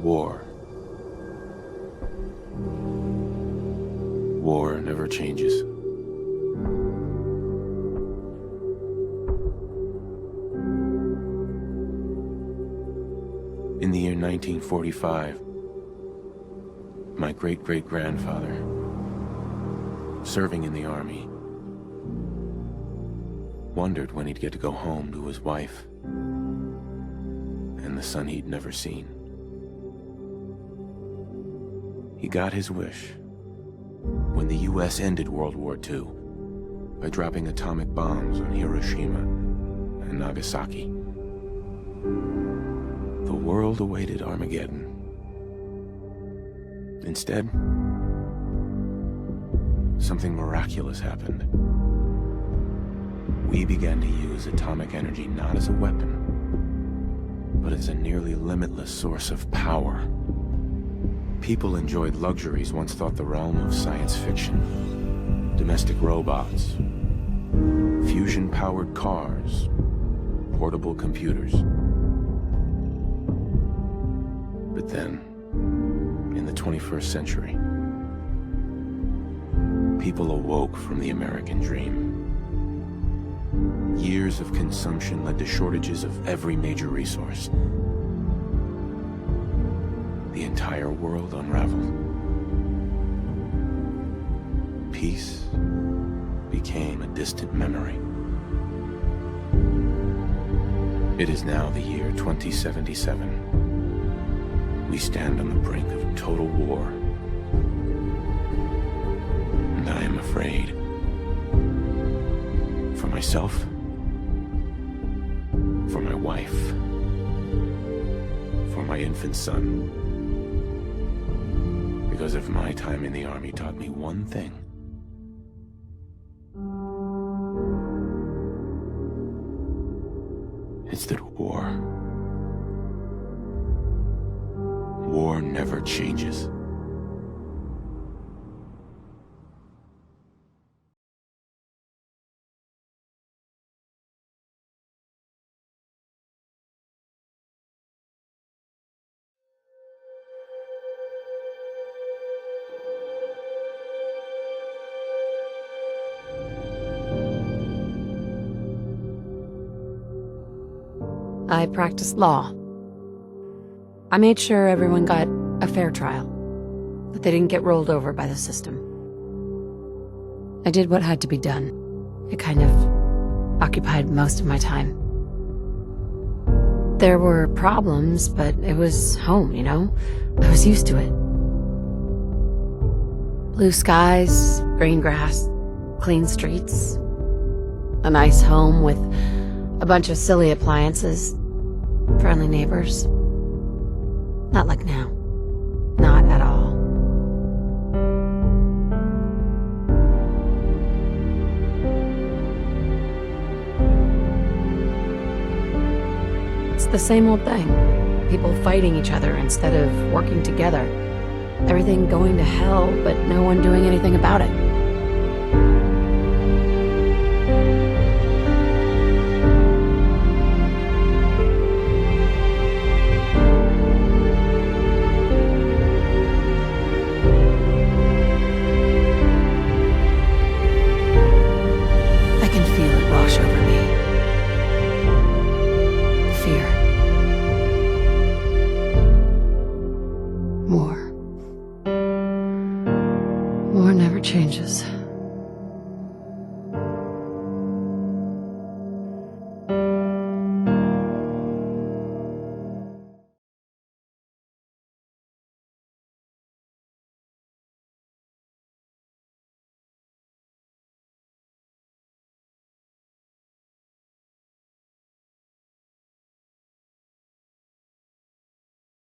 War. War never changes. In the year 1945, my great-great-grandfather, serving in the army, wondered when he'd get to go home to his wife and the son he'd never seen. He got his wish when the US ended World War II by dropping atomic bombs on Hiroshima and Nagasaki. The world awaited Armageddon. Instead, something miraculous happened. We began to use atomic energy not as a weapon, but as a nearly limitless source of power. People enjoyed luxuries once thought the realm of science fiction. Domestic robots, fusion-powered cars, portable computers. But then, in the 21st century, people awoke from the American dream. Years of consumption led to shortages of every major resource. The entire world unraveled. Peace became a distant memory. It is now the year 2077. We stand on the brink of total war. And I am afraid. For myself, for my wife, for my infant son. Because if my time in the army taught me one thing, it's that war never changes. I practiced law. I made sure everyone got a fair trial, that they didn't get rolled over by the system. I did what had to be done. It kind of occupied most of my time. There were problems, but it was home, you know? I was used to it. Blue skies, green grass, clean streets. A nice home with a bunch of silly appliances. Friendly neighbors. Not like now. Not at all. It's the same old thing. People fighting each other instead of working together. Everything going to hell, but no one doing anything about it.